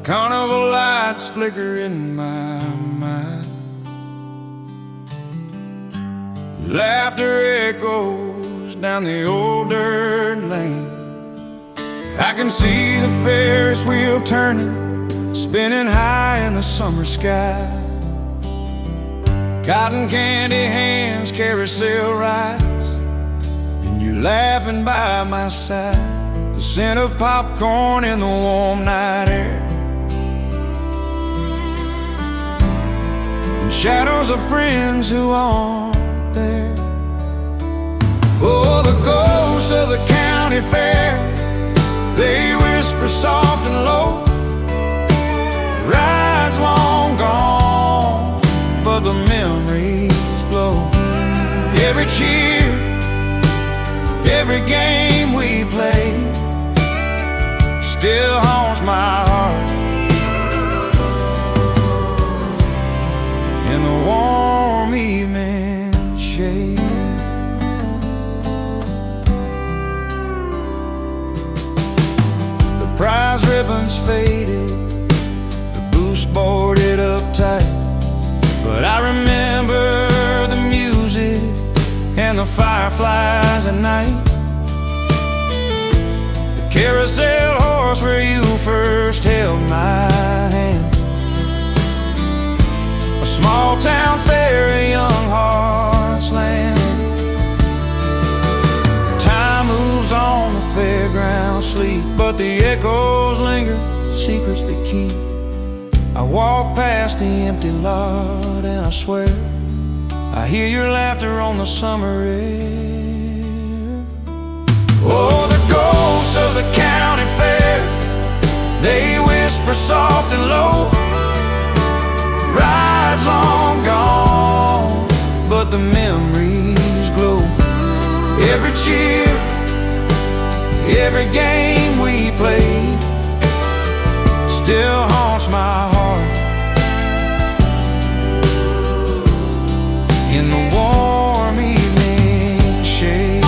Carnival lights flicker in my mind. Laughter echoes down the old dirt lane. I can see the Ferris wheel turning, spinning high in the summer sky. Cotton candy hands, carousel rides, and you laughing by my side. The scent of popcorn in the warm night air, and shadows of friends who aren't there. Oh, the ghosts of the county fair, they whisper soft and low. Rides long gone, but the memories glow. Every cheer, every game we played still haunts my heart. In the warm evening shade, the prize ribbons faded, the boost boarded up tight, but I remember the music and the fireflies at night. The carousel horse where you first held my hand, a small town fair, a young heart's land. Time moves on, the fairgrounds sleep, but the echoes linger, secrets they keep. I walk past the empty lot and I swear I hear your laughter on the summer air. Oh, the ghosts of the county fair, they whisper soft and low. Rides long gone, but the memories glow. Every cheer, every game we played still haunts my heart. In the warm evening shade,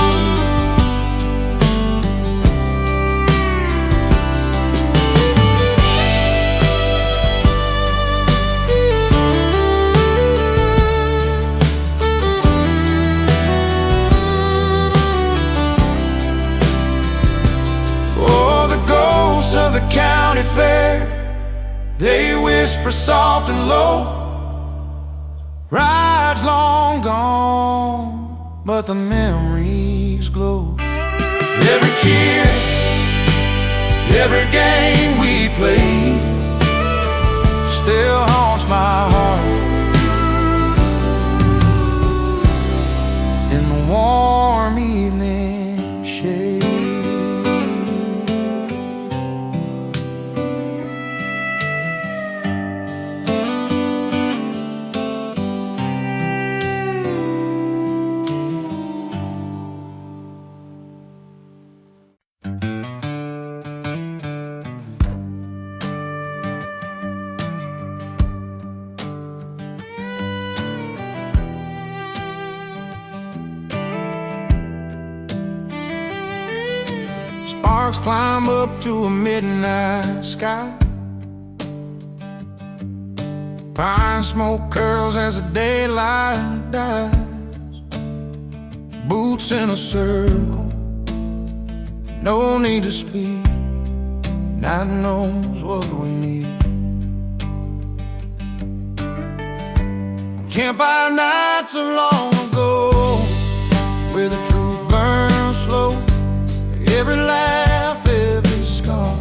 oh, the ghosts of the county fair, they whisper soft and low. Rides long gone, but the memories glow. Every cheer, every game we played still haunts my heart. In the warm evening shade. Sparks climb up to a midnight sky. Pine smoke curls as the daylight dies. Boots in a circle, no need to speak. Night knows what we need. Campfire nights so long ago, where the truth burns slow. Every laugh, every scar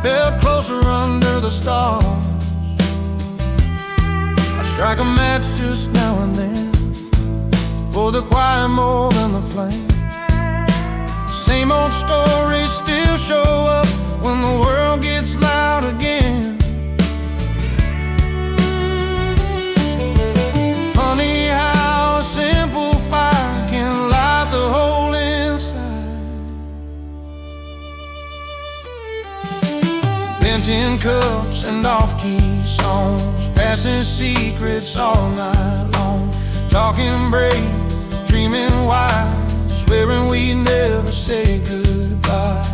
felt closer under the stars. I strike a match just now and then for the quiet more than the flame. Same old stories still show up when the world gets loud again. Funny how a simple fire can light the hole inside. Bent-in cups and off-key songs, passing secrets all night long. Talking brave, dreaming wide, swearing we'd never say goodbye.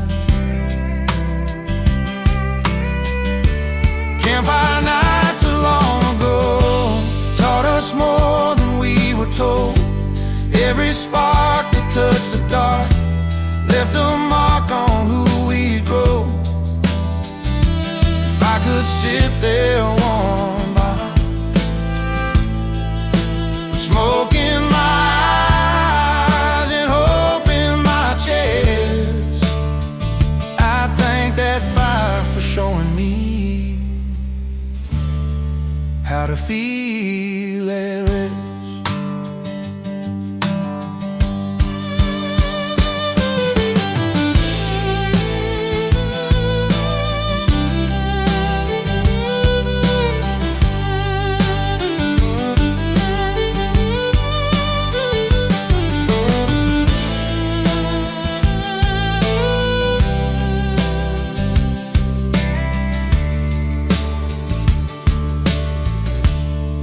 could sit there warm by, smoke in my eyes and hope in my chest, I thank that fire for showing me how to feel at rest.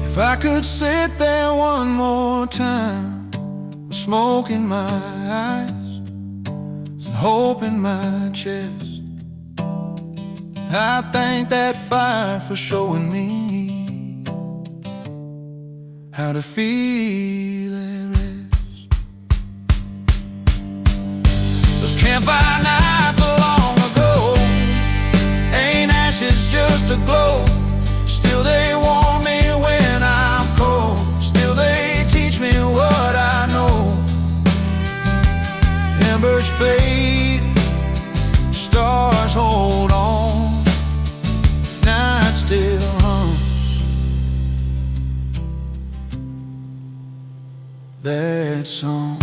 If I could sit there one more time, with smoke in my eyes and hope in my chest, I thank that fire for showing me how to feel at rest. Those campfire nights long ago ain't ashes, just a glow. Still they warm me when I'm cold. Still they teach me what I know. Embers fade, stars hold on, night still hums that song.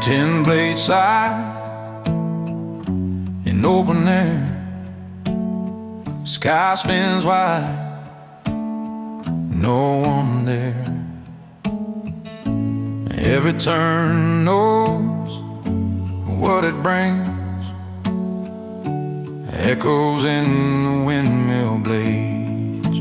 Tin plate side in open air, sky spins wide, no one there. Every turn knows what it brings, echoes in the windmill blades,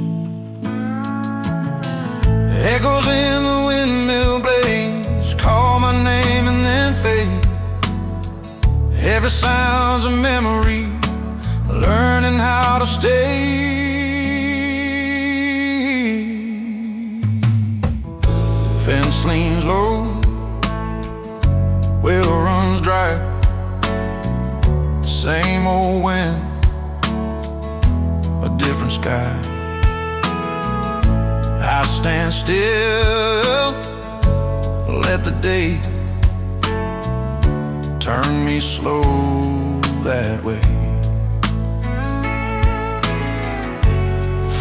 echoes in the windmill blades, call my name and then fade. Every sound's a memory, learning how to stay. Fence leans low, well runs dry, same old wind, a different sky. I stand still, let the day turn me slow that way.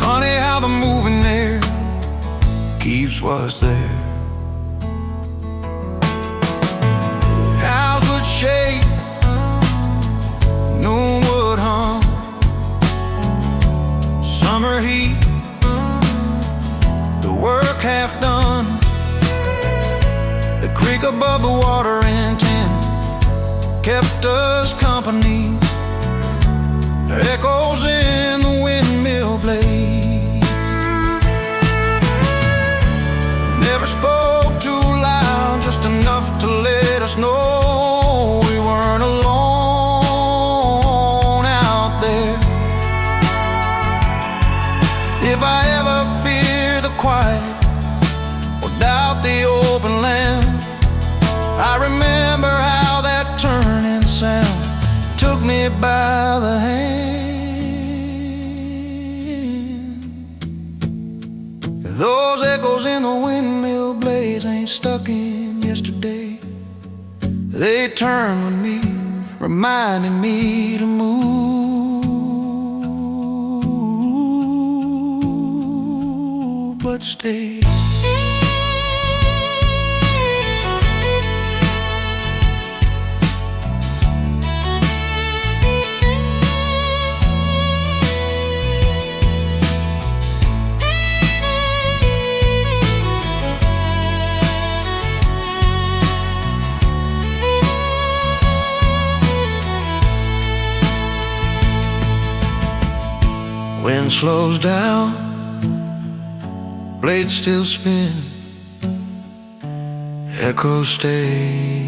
Funny how the moving air keeps what's there. House would shake, noon would hum, summer heat, the work half done. The creek above the water in tin kept us company, echoes in the windmill blade. Never spoke too loud, just enough to let us know we weren't alone out there. If I ever fear the quiet or doubt the open land, I remember how that turning sound took me by the hand. Those echoes in the windmill blades ain't stuck in yesterday. They turn with me, reminding me to move, but stay. Wind slows down, blades still spin, echoes stay.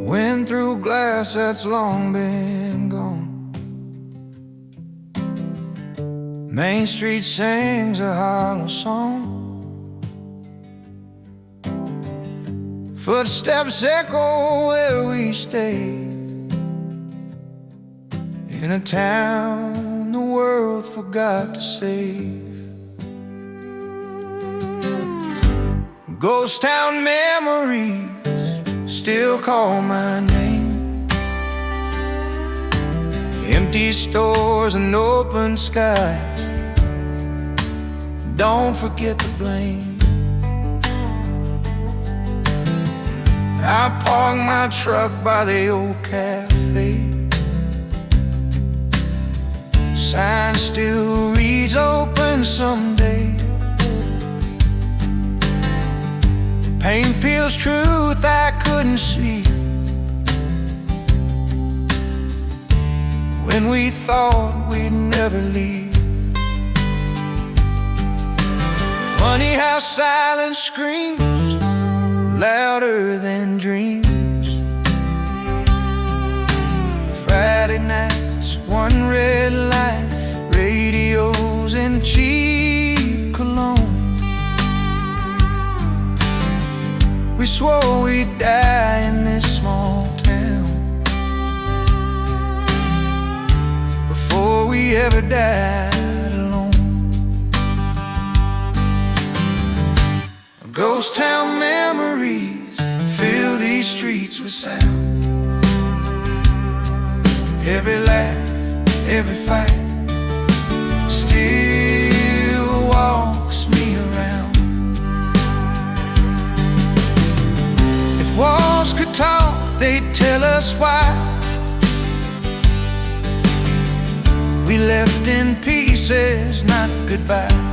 Wind through glass that's long been gone. Main Street sings a hollow song. Footsteps echo where we stay, in a town the world forgot to save. Ghost town memories still call my name. Empty stores and open skies, don't forget the blame. I park my truck by the old cafe. Sign still reads open someday. Pain peels truth I couldn't see when we thought we'd never leave. Funny how silence screams louder than dreams. Friday nights, one red light, radios and cheap cologne. We swore we'd die in this small town before we ever died alone. Ghost town memories fill these streets with sound. Every laugh, every fight still walks me around. If walls could talk, they'd tell us why we left in pieces, not goodbye.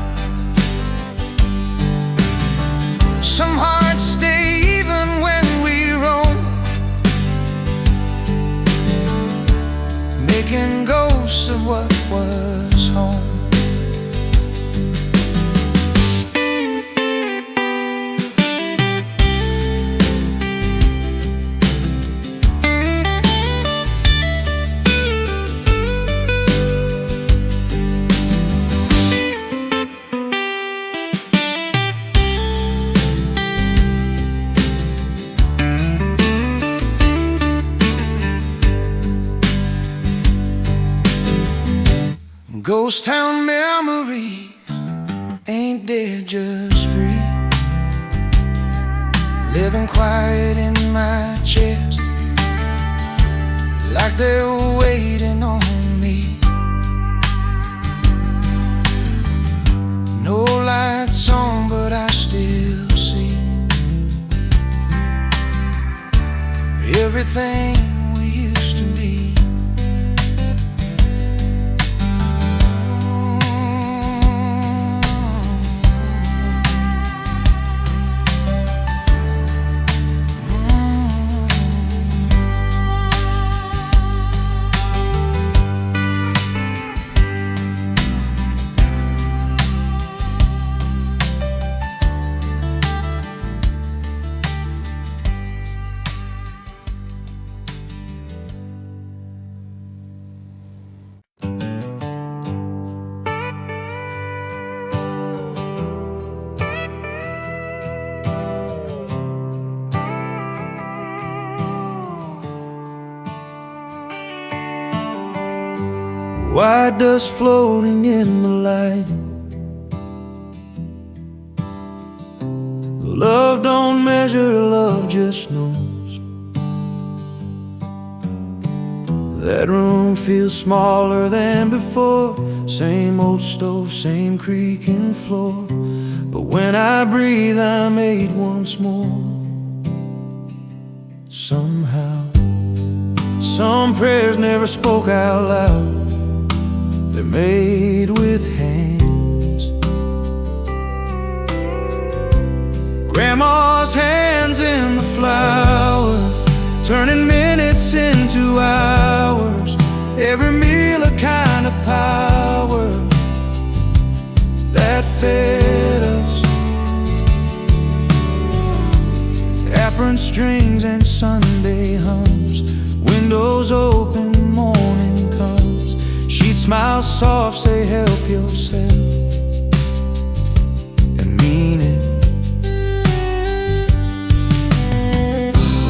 Some hearts stay even when we roam, making ghosts of what was home. Ghost town memory ain't dead, just free, living quiet in my chest, like they're waiting on me. No lights on, but I still see everything we used to be. White dust floating in the light. Love don't measure, love just knows. That room feels smaller than before. Same old stove, same creaking floor. But when I breathe, I'm made once more. Somehow, some prayers never spoke out loud. they're made with hands. Grandma's hands in the flour, turning minutes into hours. Every meal a kind of power that fed us. Apron strings and Sunday hums, windows open, morning comes. She'd smile soft, say help yourself, and mean it.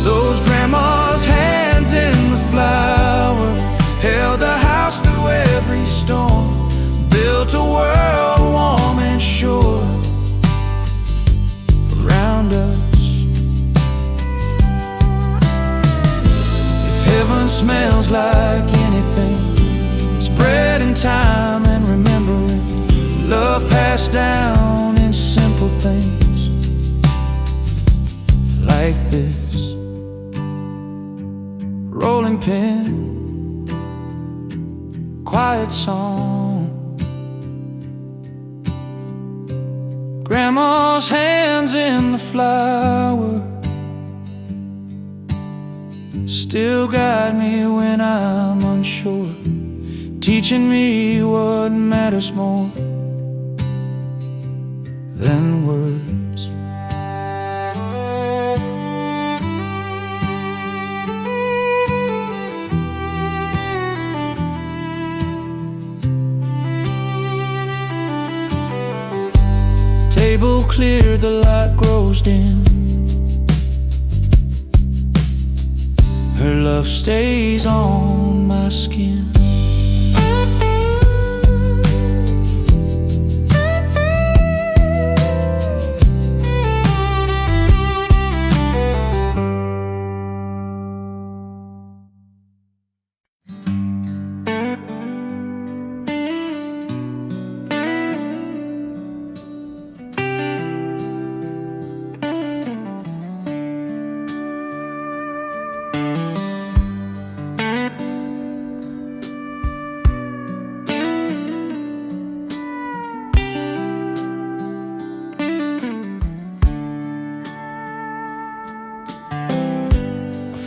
Those grandma's hands in the flour held the house through every storm, built a world warm and sure around us. If heaven smells like anything, it's bread and time and remembering, love passed down in simple things like this. Rolling pin, quiet song, Grandma's hands in the flour still guide me when I'm unsure, teaching me what matters more than words. Table clear, the light grows dim. Her love stays on my skin.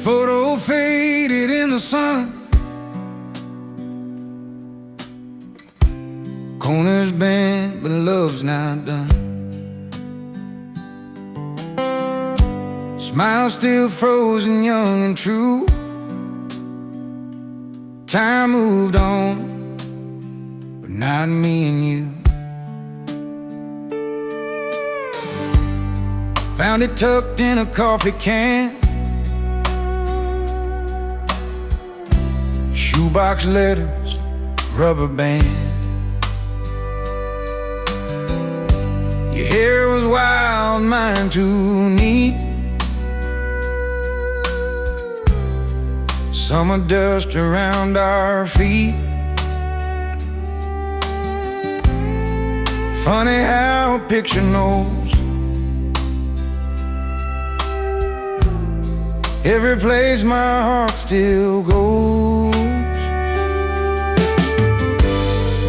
Photo faded in the sun, corners bent, but love's not done. Smile still frozen, young and true. Time moved on, but not me and you. Found it tucked in a coffee can, shoebox letters, rubber band. Your hair was wild, mine too neat. Summer dust around our feet. Funny how a picture knows every place my heart still goes.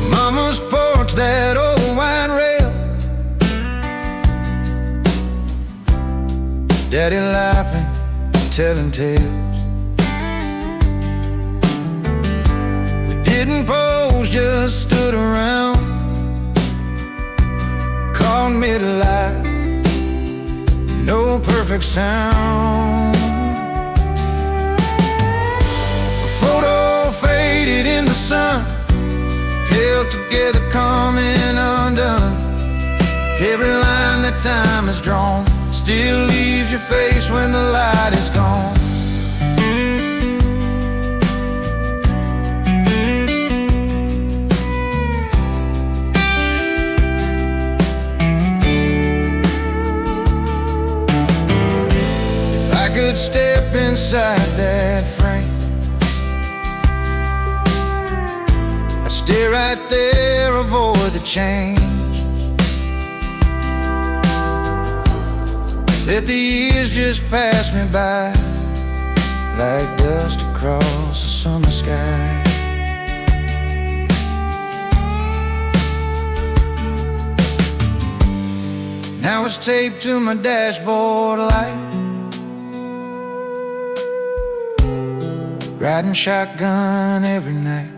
Mama's porch, that old wine rail, Daddy laughing, telling tales. We didn't pose, just stood around, caught mid-life, no perfect sound. A photo faded in the sun, held together, coming undone. Every line that time has drawn still leaves your face when the light is gone. If I could step inside that frame, I'd stay right there, avoid the change. Let the years just pass me by like dust across a summer sky. was taped to my dashboard light, riding shotgun every night.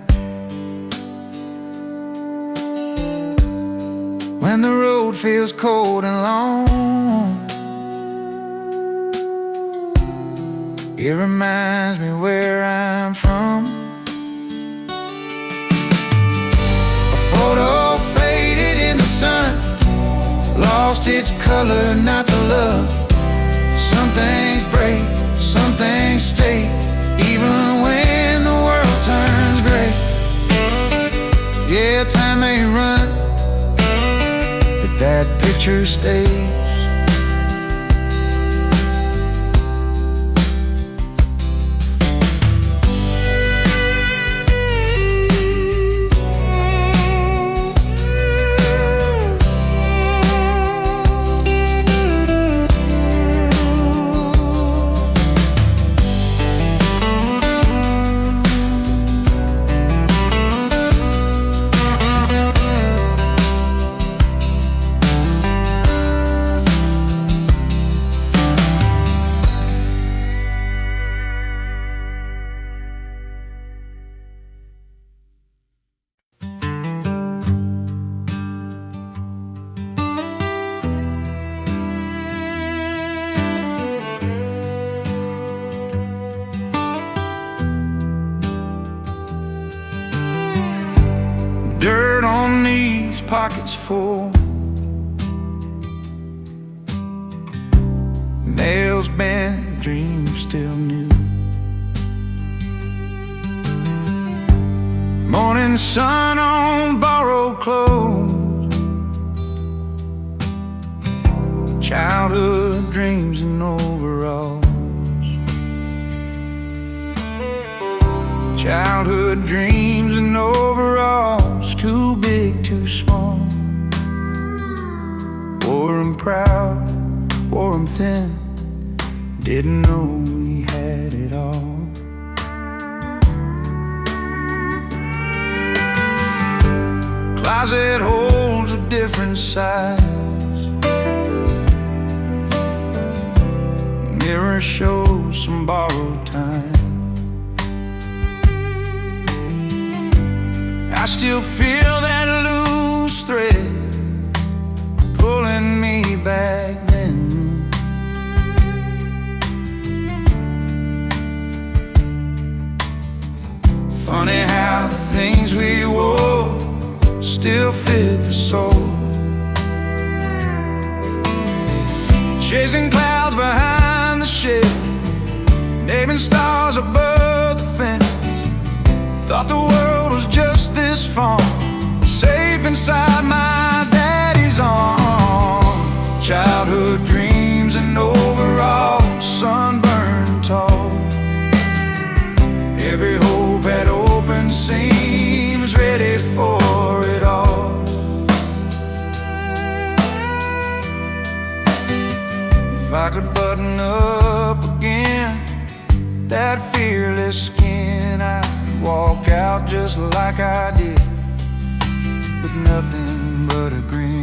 When the road feels cold and long, it reminds me where I'm from. A photo faded in the sun, lost its color, not the love. Some things break, some things stay, even when the world turns gray. Yeah, time may run, but that picture stays. Dirt on these pockets full, nails bent, dreams still new. Morning sun on borrowed clothes, childhood dreams in overalls. Childhood dreams in overalls, too big, too small. Wore 'em proud, wore 'em thin, didn't know we had it all. Closet holds a different size, mirror shows some borrowed time. I still feel that loose thread pulling me back then. Funny how the things we wore still fit the soul. Chasing clouds behind the shed, naming stars above the fence. Thought the world was just this far, safe inside my daddy's arms. Childhood dreams and overalls, sunburned and tall. Every hope had open seams, ready for it all. If I could button up again that fearless skin, I'd walk out just like I did, with nothing but a grin.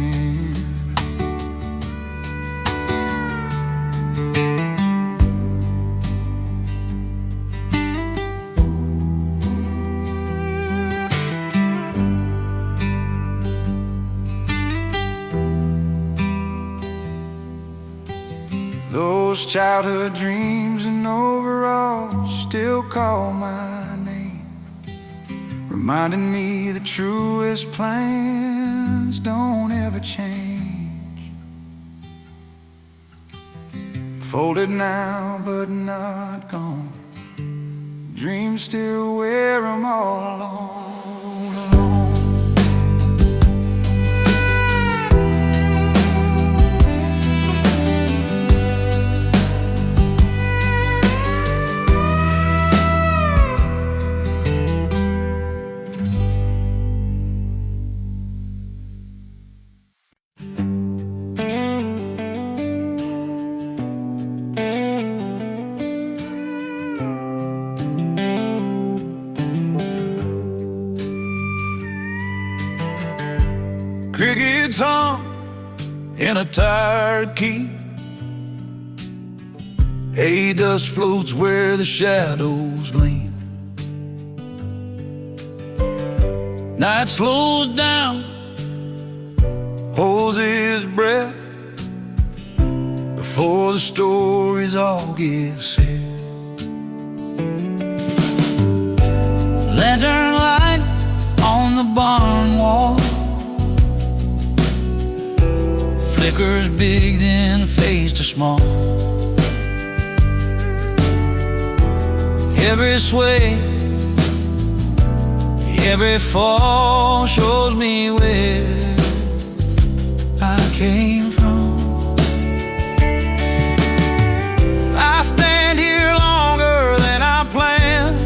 Those childhood dreams and overalls still call my name, reminding me the truest plans don't ever change. Folded now but not gone, dreams still wear 'em all alone. Crickets hum in a tired key. Hay dust floats where the shadows lean. Night slows down, holds his breath before the stories all get said. Lantern light on the barn wall flickers big, then fades to small. Every sway, every fall shows me where I came from. I stand here longer than I planned.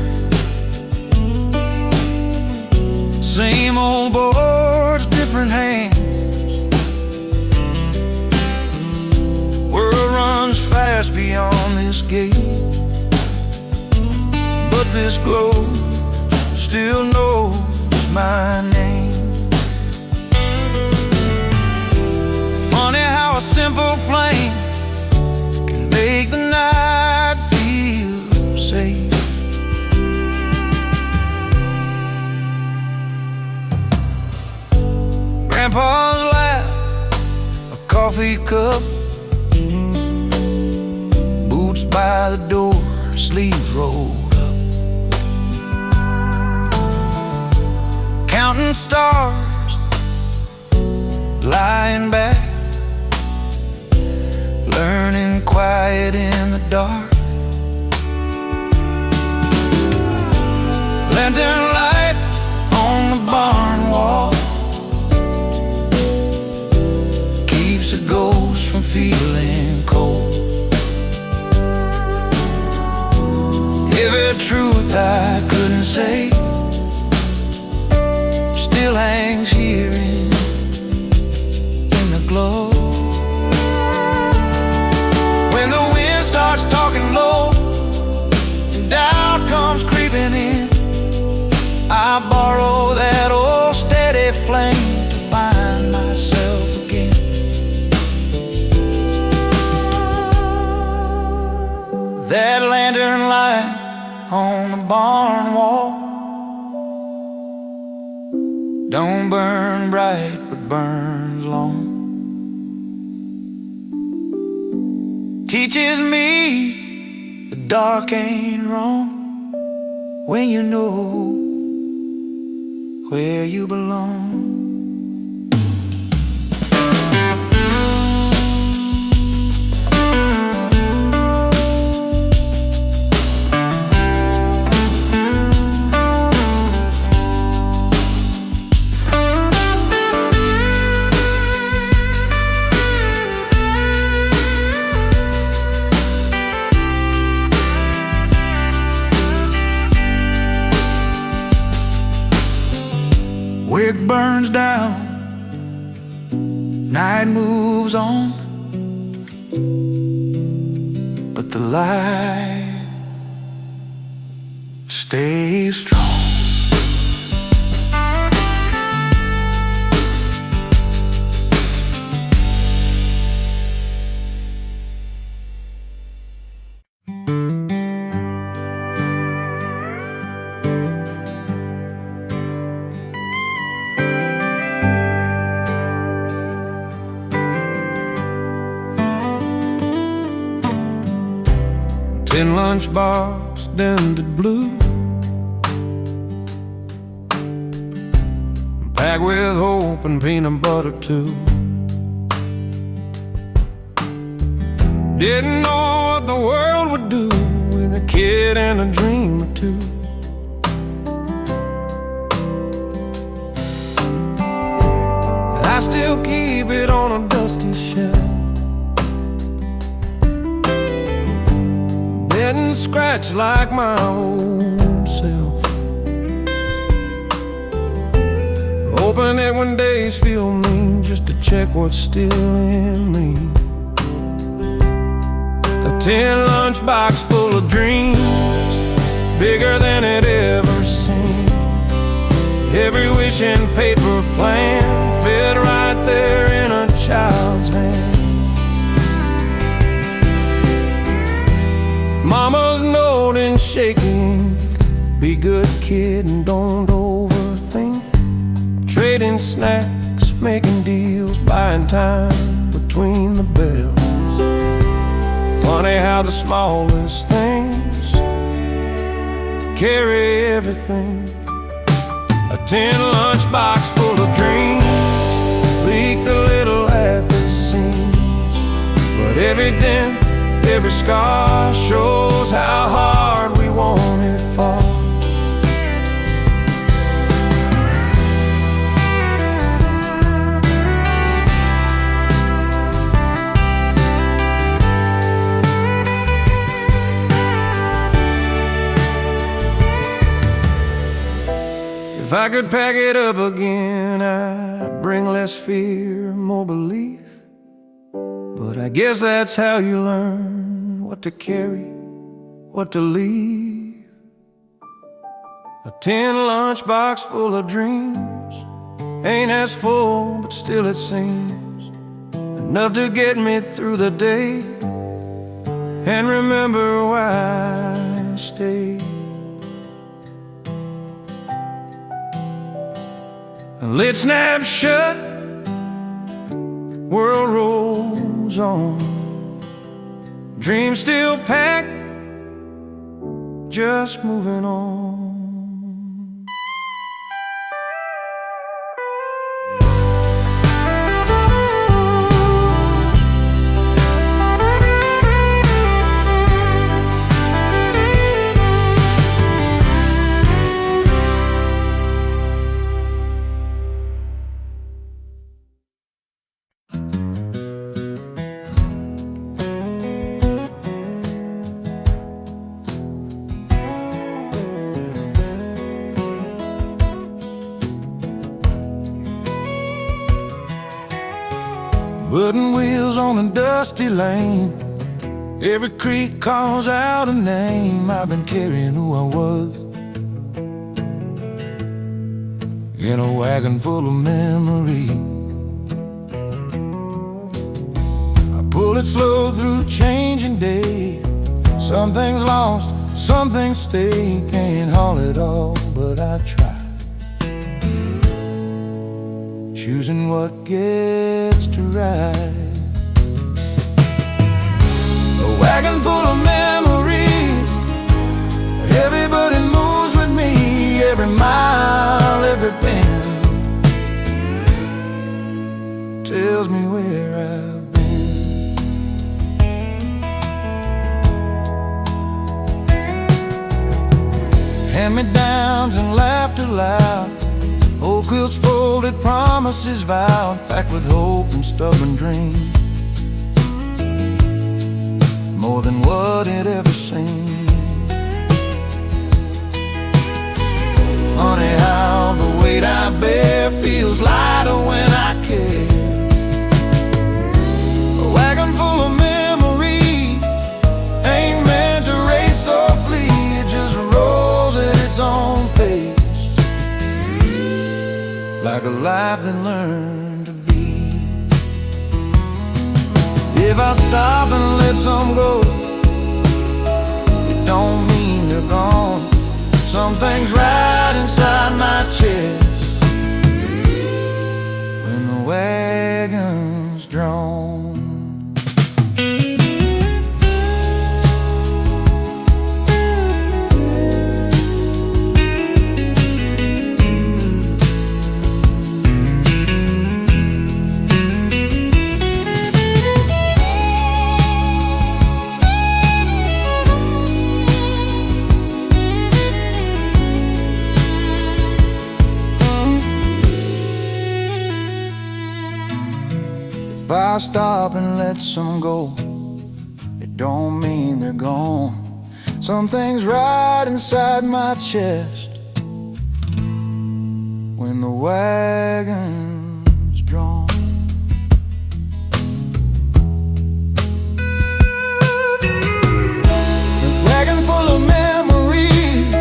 Same old boards, different hands. World runs fast beyond this gate, but this glow still knows my name. Funny how a simple flame can make the night feel safe. Grandpa's laugh, a coffee cup, boots by the door, sleeves rolled up, counting stars, lying back, learning quiet in the dark. Lantern light on the barn wall keeps a ghost from feeling cold. Every truth I couldn't say still hangs here in the glow. When the wind starts talking low and doubt comes creeping in, I borrow that old steady flame to find myself again. That lantern light on the barn wall don't burn bright but burns long. Teaches me the dark ain't wrong when you know where you belong. Wick burns down, night moves on, but the light stays strong. Tin lunchbox dented blue, packed with hope and peanut butter too. Didn't know what the world would do with a kid and a dream or two. I still keep it on a dusty shelf, and scratch like my old self, open it when days feel mean, just to check what's still in me. A tin lunchbox full of dreams, bigger than it ever seemed. Every wish and paper plan fit right there in a child's hand. Be good kid and don't overthink. Trading snacks, making deals, buying time between the bells. Funny how the smallest things carry everything. A tin lunchbox full of dreams, leaked a little at the seams. But every dent, every scar shows how hard we want it far. If I could pack it up again, I'd bring less fear, more belief. But I guess that's how you learn what to carry, what to leave. A tin lunchbox full of dreams ain't as full, but still it seems enough to get me through the day and remember why I stayed. A lid snaps shut, world rolls on. Dreams still packed, just moving on. Wooden wheels on a dusty lane. Every creek calls out a name. I've been carrying who I was in a wagon full of memory. I pull it slow through changing day. Some things lost, some things stay. Can't haul it all, but I try. Choosing what gets to ride. A wagon full of memories. Everybody moves with me. Every mile, every bend tells me where I've been. Hand-me-downs and laughter loud. Old quilts folded, promises vowed, packed with hope and stubborn dreams. More than what it ever seemed. Funny how the weight I bear feels lighter when I care. A wagon full of memories ain't meant to race or flee. It just rolls at its own pace, like a life that learned to be. If I stop and let some go, it don't mean they're gone. Some things right inside my chest when the wagon's drawn. If I stop and let some go, it don't mean they're gone. Some things right inside my chest when the wagon's drawn. The wagon full of memories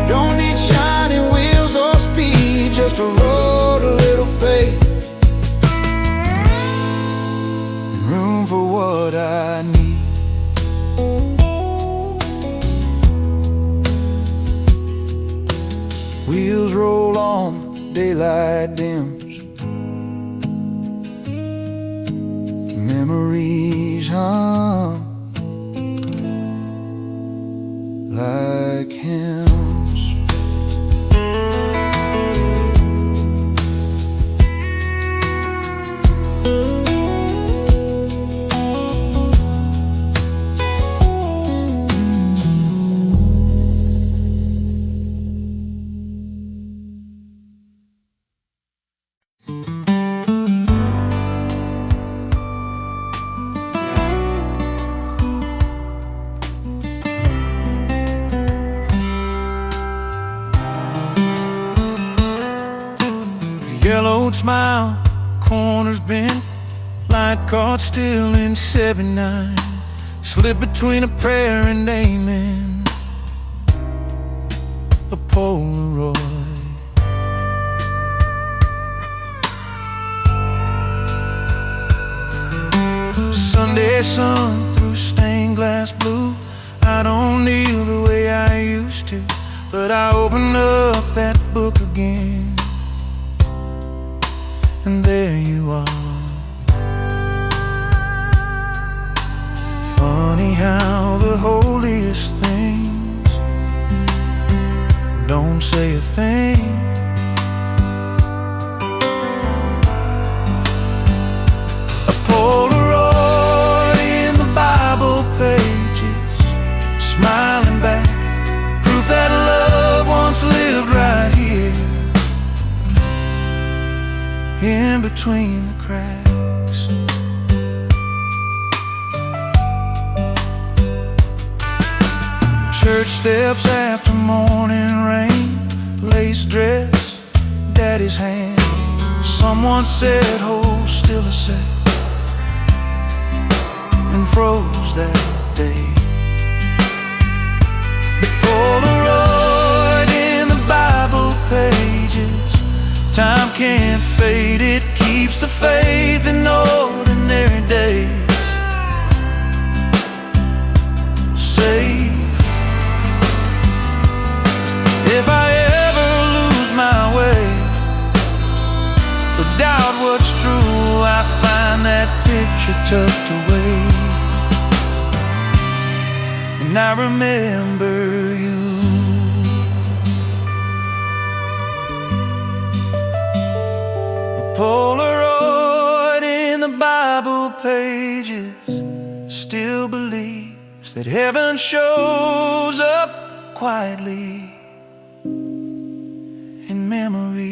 don't need shiny wheels or speed, just a road, a little faith, room for what I need. Wheels roll on, daylight dims. Memories hum like hymns. Yellowed smile, corners bent, light caught still in '79. Slip between a prayer and amen. A Polaroid. Sunday sun through stained glass blue. I don't kneel the way I used to, but I open up that book again. And there you are. Funny how the holiest things don't say a thing. A Polaroid in the Bible pages, smiling back, proof that love once lived right here, in between the cracks. Church steps after morning rain, lace dress, daddy's hand. Someone said, hold still a sec, and froze that day. The Polaroid in the Bible pages, time can't fade, it keeps the faith in ordinary days. Safe. If I ever lose my way or doubt what's true, I find that picture tucked away, and I remember you. Polaroid in the Bible pages still believes that heaven shows up quietly in memory.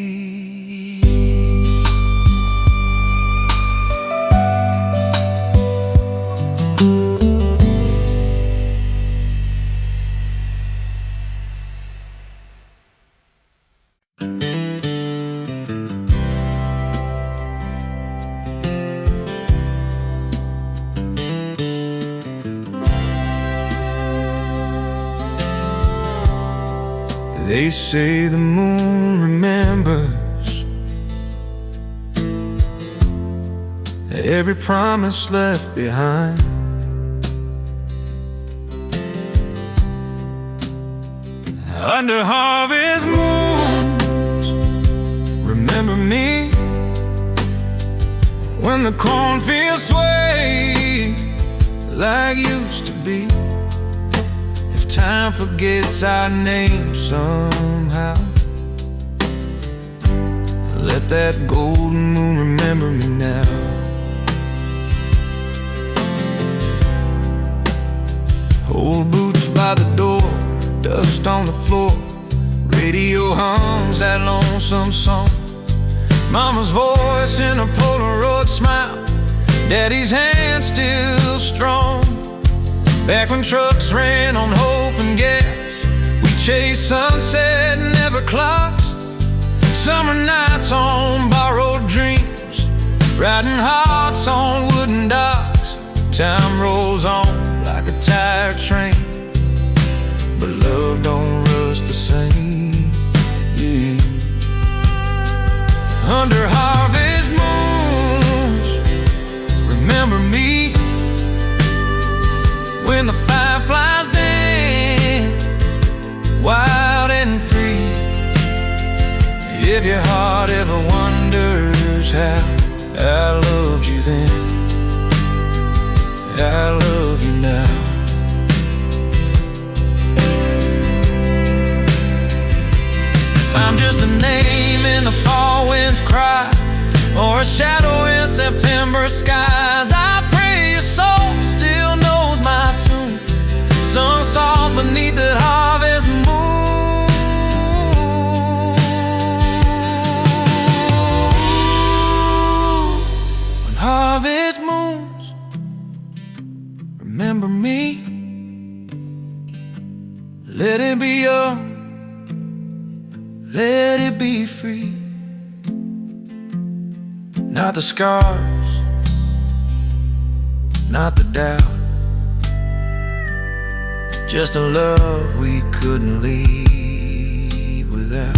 They say the moon remembers every promise left behind. Under harvest moons, remember me when the cornfields sway like used to be. Time forgets our name somehow, let that golden moon remember me now. Old boots by the door, dust on the floor, radio hums that lonesome song. Mama's voice in a Polaroid smile, daddy's hand still strong. Back when trucks ran on hope and gas, we chased sunset and never clocks. Summer nights on borrowed dreams, riding hearts on wooden docks. Time rolls on like a tired train, but love don't rush the same. Yeah. Under harvest moons, remember me when the fireflies dance, wild and free. how I loved you then, I love you now. If I'm just a name in the fall wind's cry, or a shadow in September skies, I pray your soul still knows my tune, sung soft beneath that harvest moon. When harvest moons remember me, let it be young, let it be free. Not the scars, not the doubt, just a love we couldn't leave without.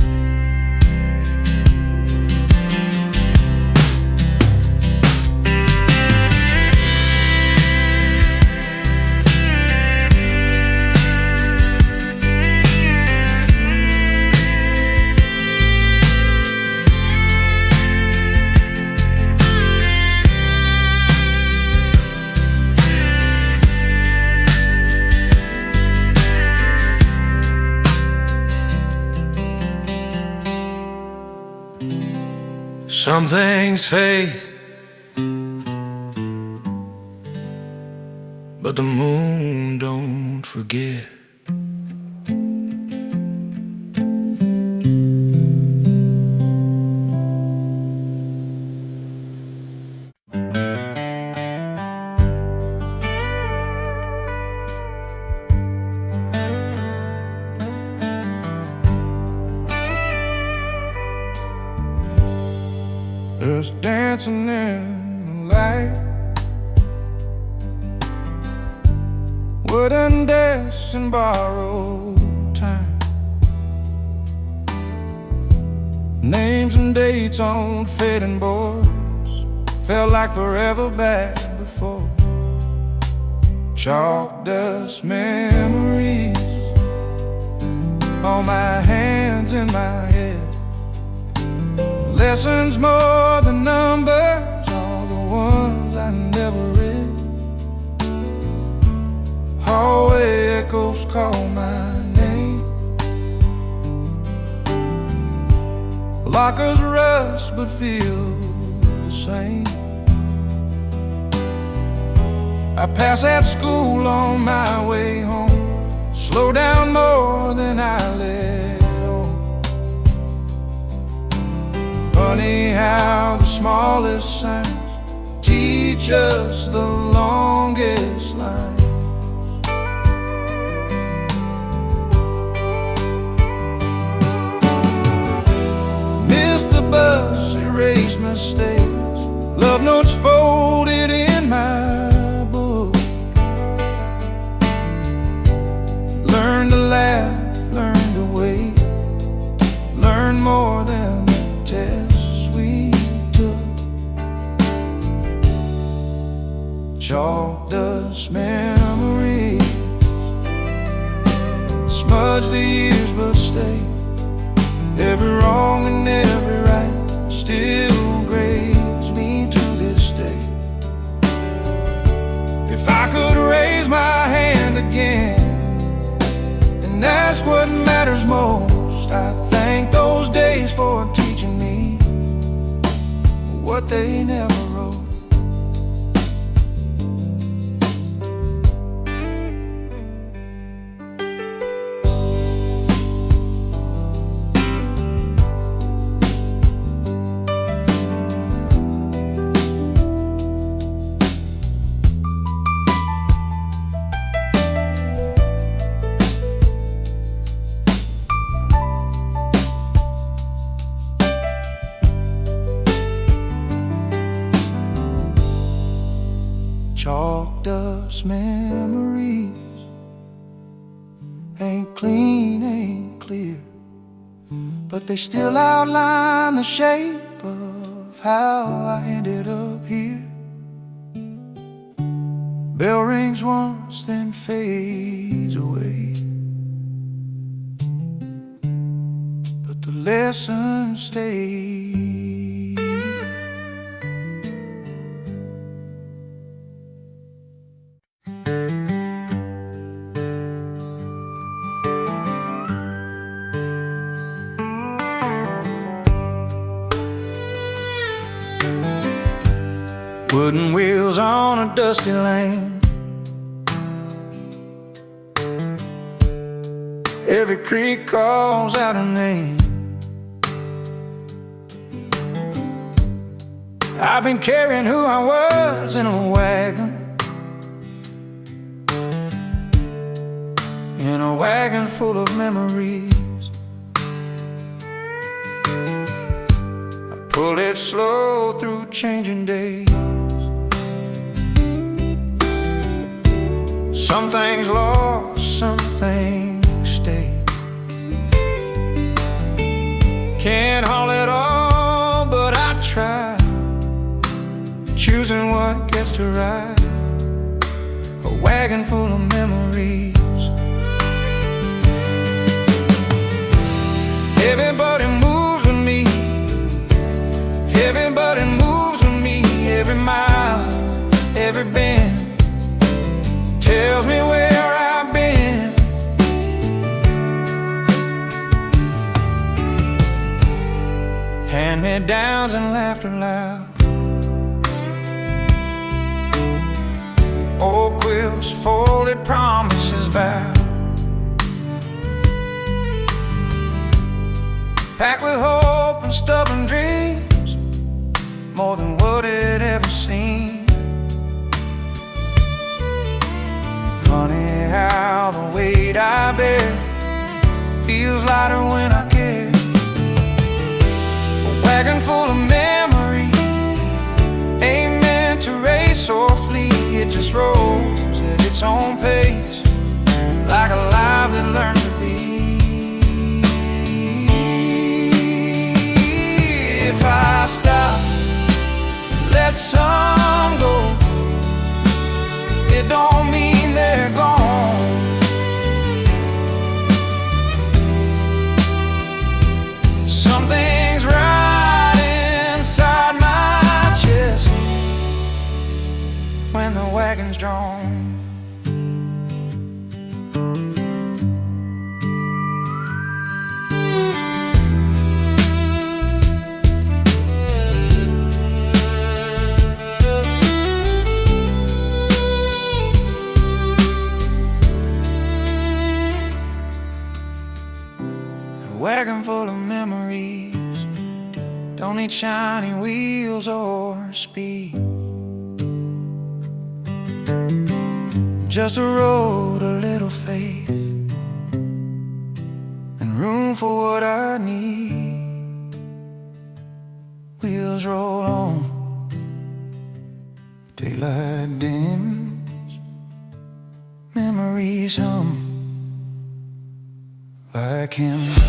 Some things fade, but the moon don't forget. Just dancing in the light, wooden desks and borrowed time, names and dates on fading boards, felt like forever back before. Chalk dust memories on my hands and my head. Lessons more than numbers, all the ones I never read. Hallway echoes call my name. Lockers rust but feel the same. I pass that school on my way home, slow down more than I let. Funny how the smallest signs teach us the longest lines. Miss the bus, erase mistakes, love notes folded in my book. Learn to laugh, learn to wait, learn more than the test. Chalk dust memories smudge the years but stay. Every wrong and every right still graves me to this day. If I could raise my hand again and ask what matters most, I'd thank those days for teaching me what they never wrote. Chalk dust memories ain't clean, ain't clear, but they still outline the shape of how I ended up here. Bell rings once, then fades away, but the lesson stays. Wooden wheels on a dusty lane. Every creek calls out a name. I've been carrying who I was in a wagon, in a wagon full of memories. I pull it slow through changing days. Some things lost, some things stay. Can't haul it all, but I try, choosing what gets to ride. A wagon full of memories. Everybody moves with me. Everybody moves with me. Every mile, every bend tells me where I've been. Hand-me-downs and laughter loud. Old quilts, folded promises vowed. Packed with hope and stubborn dreams, more than what it ever seemed. Funny how the weight I bear feels lighter when I care. A wagon full of memory ain't meant to race or flee. It just rolls at its own pace, like a life that learned to be. If I stop, let some go, it don't mean they're gone. Something's right inside my chest when the wagon's drawn. Wagon full of memories, don't need shiny wheels or speed. Just a road, a little faith, and room for what I need. Wheels roll on, daylight dims, memories hum like hymns.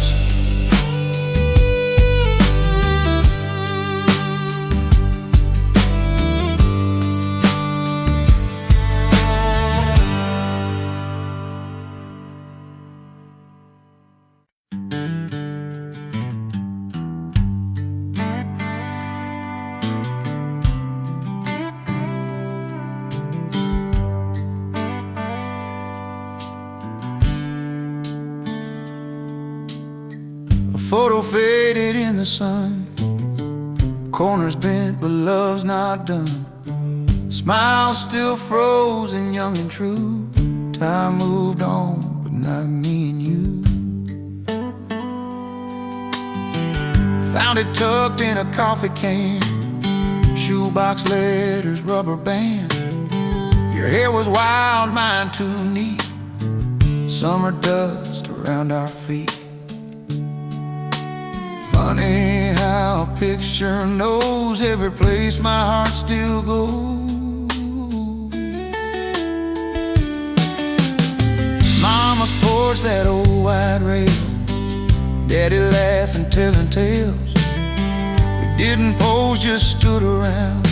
Photo faded in the sun, corners bent but love's not done. Smile still frozen, young and true. Time moved on, but not me and you. Found it tucked in a coffee can, shoebox letters, rubber band. Your hair was wild, mine too neat. Summer dust around our feet. Funny how a picture knows every place my heart still goes. Mama's porch, that old wide rail, Daddy laughing, telling tales. We didn't pose, just stood around,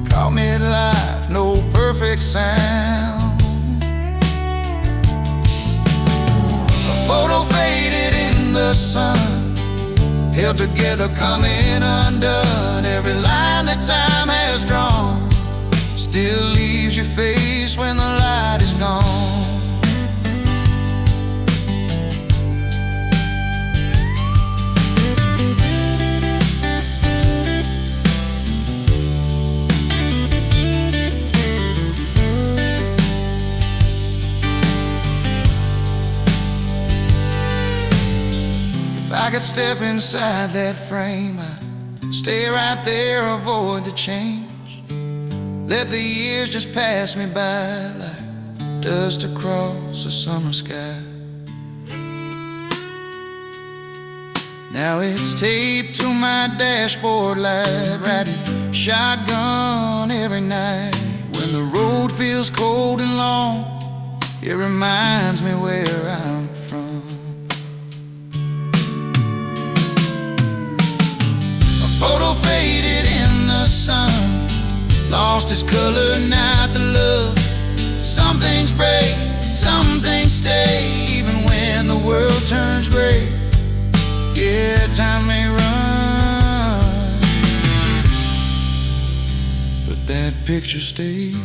caught mid-life, no perfect sound. A photo faded in the sun, held together, coming undone. Every line that time has drawn still leaves your face when the light is gone. I could step inside that frame, I'd stay right there, avoid the change. Let the years just pass me by like dust across a summer sky. Now it's taped to my dashboard light, riding shotgun every night. When the road feels cold and long, it reminds me where I'm from. A photo faded in the sun, lost its color, not the love. Some things break, some things stay, even when the world turns gray. Yeah, time may run, but that picture stays.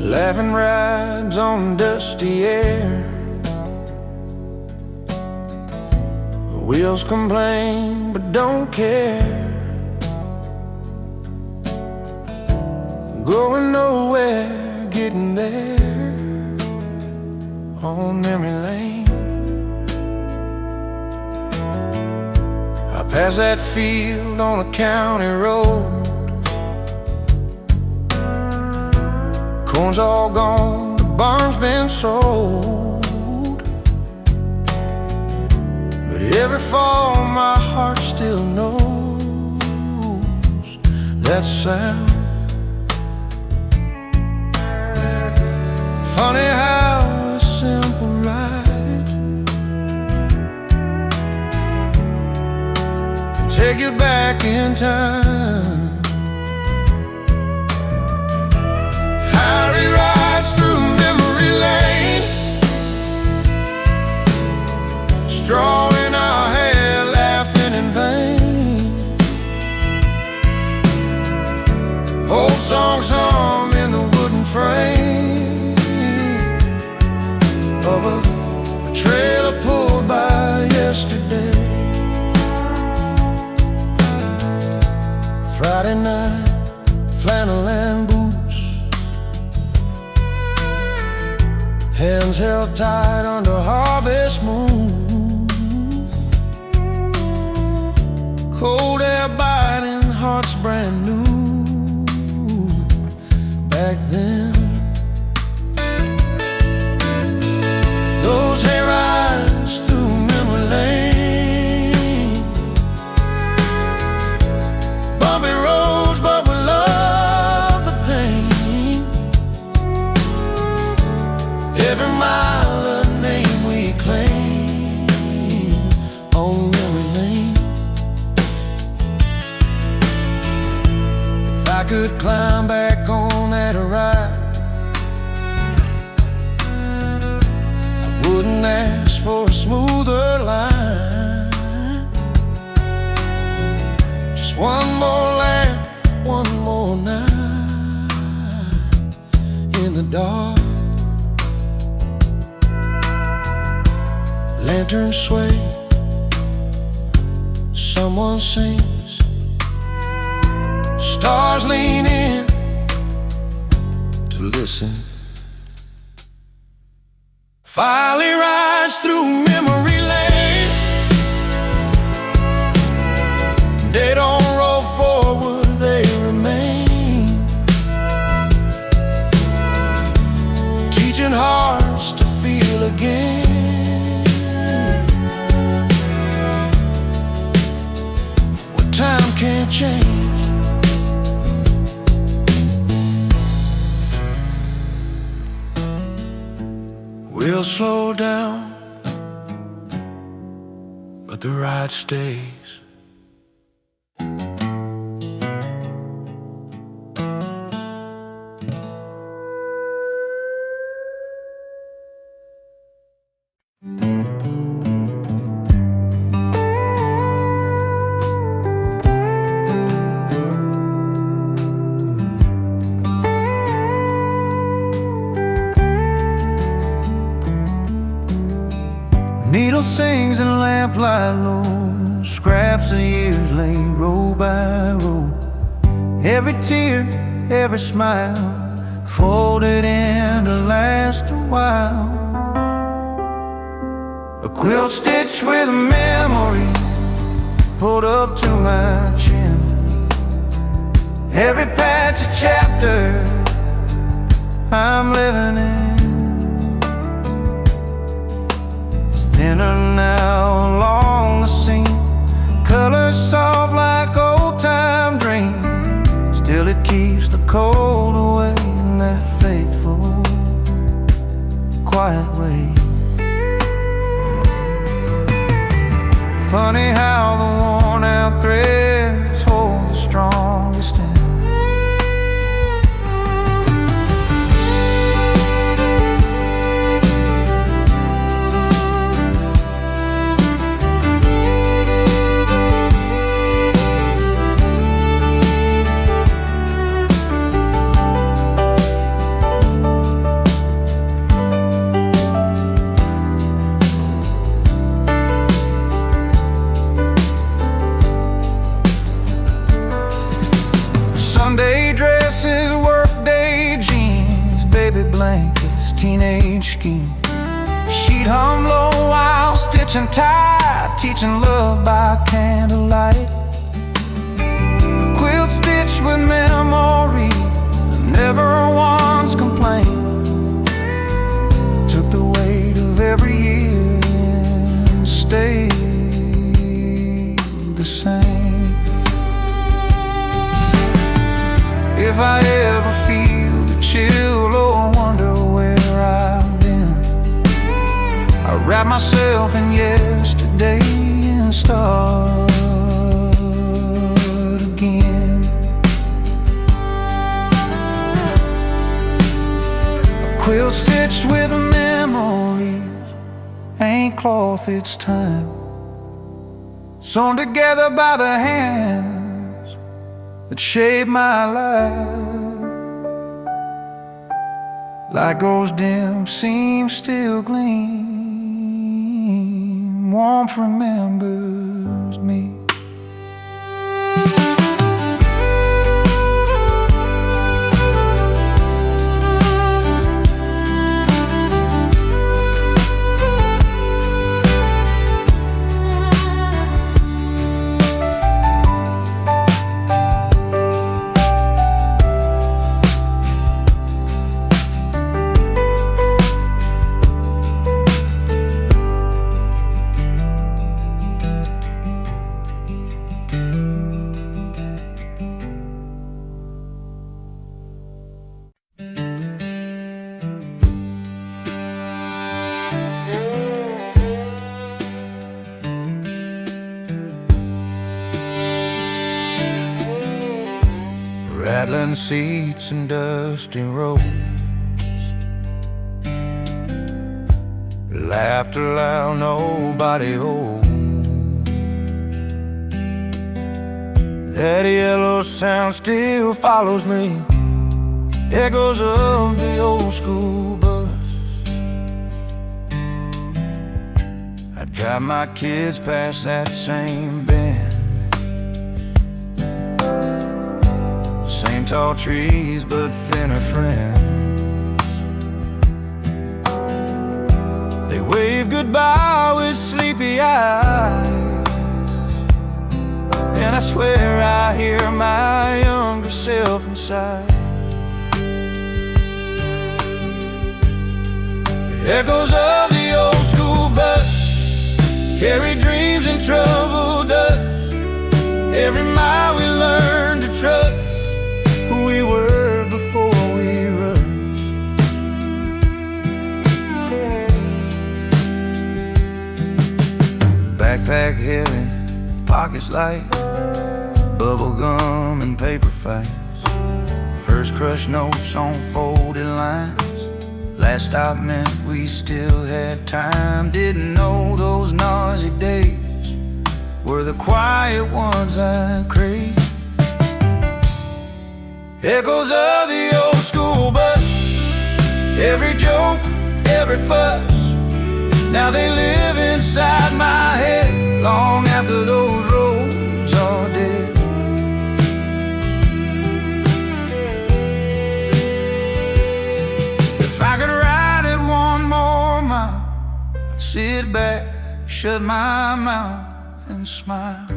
Laughing rides on dusty air, the wheels complain but don't care. Going nowhere, getting there on memory lane. I pass that field on a county road. Corn's all gone, the barn's been sold. But every fall my heart still knows that sound. Funny how a simple ride can take you back in time. Harry rides through memory lane, straw in our hair, laughing in vain. Old songs hum in the wooden frame of a trailer pulled by yesterday. Friday night, flannel and boots, hands held tight under harvest moon. Cold air biting, hearts brand new. Back then, those hay rides through memory lane, bumpy roads, but we love the pain. Every mile a name we claim on memory lane. If I could climb back on that ride, I wouldn't ask for a smoother line. Just one more laugh, one more night in the dark. Lanterns sway, someone sings, stars lean in to listen. Finally rides through memory lane. They don't roll forward, they remain, teaching hearts to feel again. Time can't change. We'll slow down, but the ride stays. sings in lamplight low, scraps of years lay row by row. Every tear, every smile, folded in to last a while. A quilt stitched with a memory pulled up to my chin. Every patch a chapter I'm living in. It's thinner now along the seam, colors soft like old-time dreams. Still it keeps the cold away in that faithful, quiet way. Funny how the worn-out threads hold the strongest end. Sunday dresses, workday jeans, baby blankets, teenage scheme. She'd hum low while stitching tight, teaching love by candlelight. Quilt stitched with memories that never once complained. Took the weight of every year and stayed the same. If I ever feel the chill or wonder where I've been, I wrap myself in yesterday and start again. A quilt stitched with memories, ain't cloth, it's time, sewn together by the hands that shaped my life. Like those dim seams still gleam, warmth remembers me. Rattling seats and dusty roads, laughter loud, nobody home. That yellow sound still follows me, echoes of the old school bus. I drive my kids past that same bend, same tall trees but thinner friends. They wave goodbye with sleepy eyes, and I swear I hear my younger self inside. Echoes of the old school bus carry dreams and trouble dust. Every mile we learn to trust who we were before we rushed. Backpack heavy, pockets light, bubble gum and paper fights. First crushed notes on folded lines, last stop meant we still had time. Didn't know those noisy days were the quiet ones I craved. Echoes of the old school bus, every joke, every fuss. Now Now they live inside my head long after those roads are dead. If I could ride it one more mile, I'd sit back, shut my mouth and smile.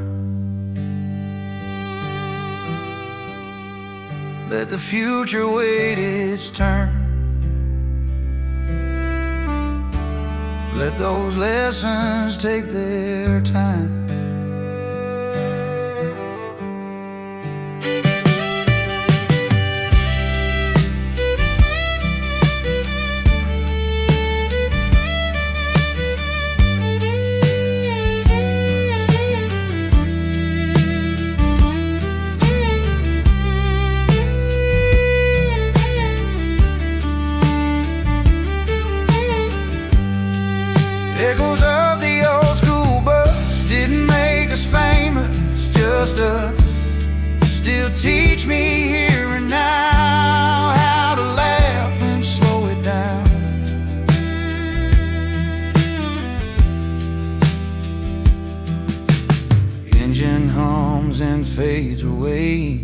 Let the future wait its turn. Let those lessons take their time. Echoes of the old school bus didn't make us famous, just us. Still teach me here and now how to laugh and slow it down. The engine hums and fades away,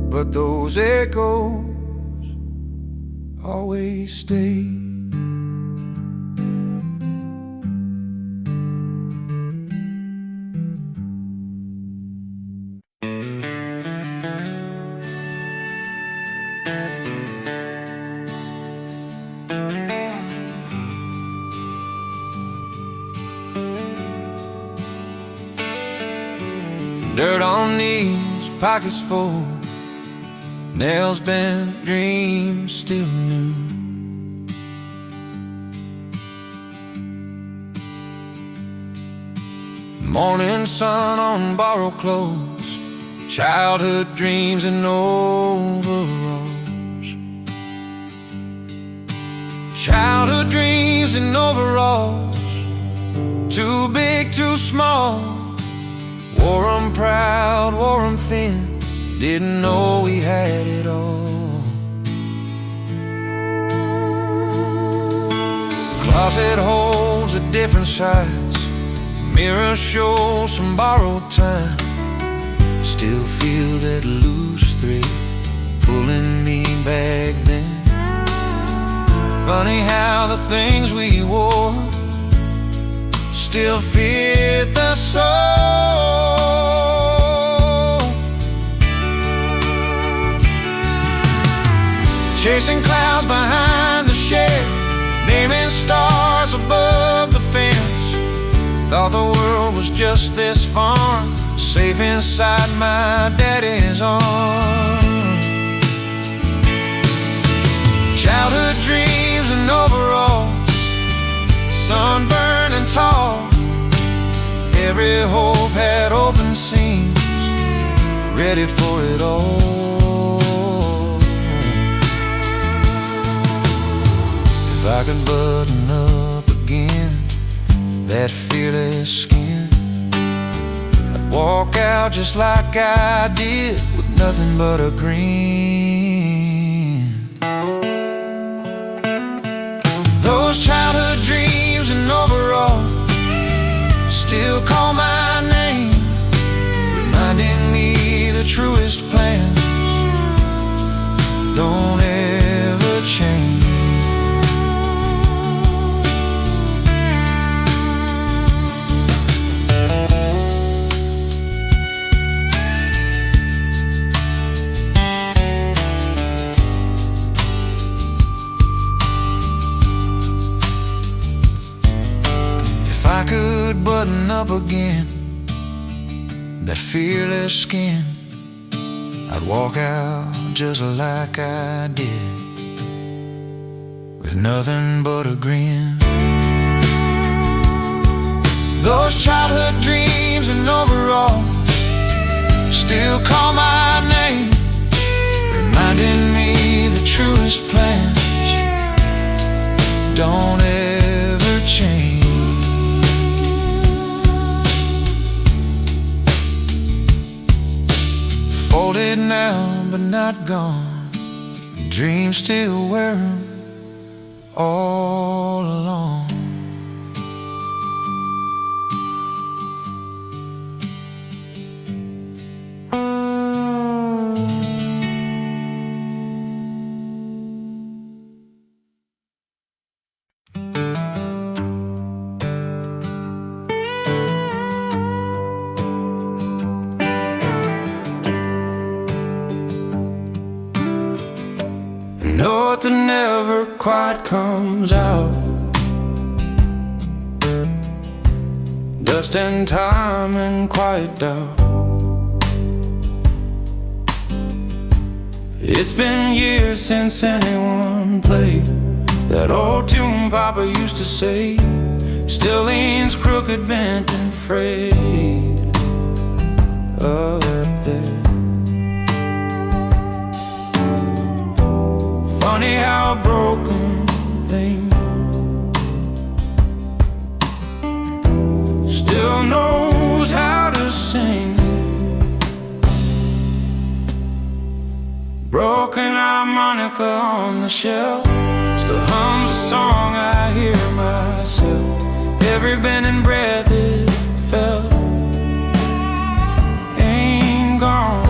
but those echoes always stay. Dirt on knees, pockets full, nails bent, dreams still new. Morning sun on borrowed clothes, childhood dreams in overalls. Childhood dreams in overalls, too big, too small. Wore 'em proud, wore 'em thin, didn't know we had it all. Closet holds a different size, mirror shows some borrowed time. Still feel that loose thread pulling me back then. Funny how the things we wore still fit the soul. Chasing clouds behind the shed, naming stars above the fence. Thought the world was just this farm, safe inside my daddy's arms. Childhood dreams and overalls, sunburned and tall. Every hope had open seams, ready for it all. If I could button up again that fearless skin, I'd walk out just like I did, with nothing but a grin. Those childhood dreams and overalls still call my name, reminding me the truest plans don't ever change. If I could button up again that fearless skin, I'd walk out just like I did, with nothing but a grin. Those childhood dreams and overalls still call my name, reminding me the truest plans don't ever change. Folded now but not gone, dreams still wear 'em all alone. Note that never quite comes out. Dust and time and quiet doubt. It's been years since anyone played that old tune Papa used to say still leans crooked, bent and frayed up there. Funny how a broken thing still knows how to sing. Broken harmonica on the shelf still hums a song I hear myself. Every bend and breath it felt ain't gone.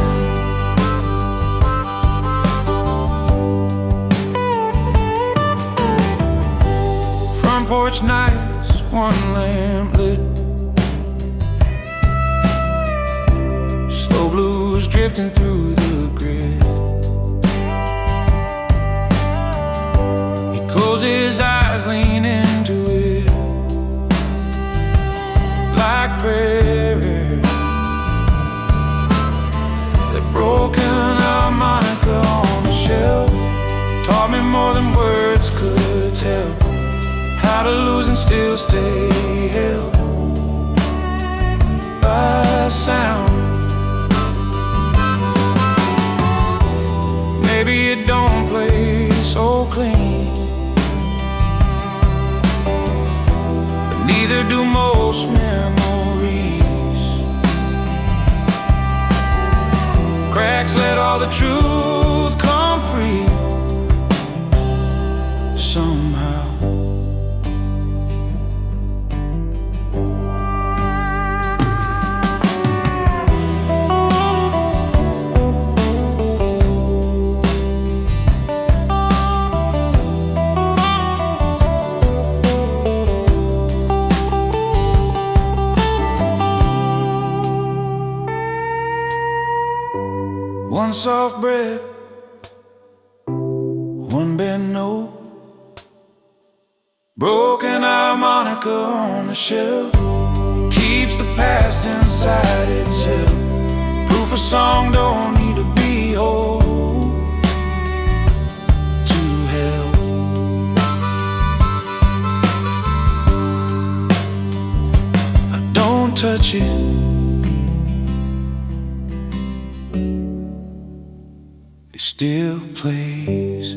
Front porch nights, one lamp lit, slow blues drifting through the grid. He closes his eyes, lean into it like prayer. That broken harmonica on the shelf taught me more than words could tell, how to lose and still stay held by sound. Maybe it don't play so clean, but neither do most memories. Cracks let all the truth come free somehow. One soft breath, one bend note, broken harmonica on the shelf keeps the past inside itself. Proof a song don't need to be whole to help. I don't touch it, it still plays.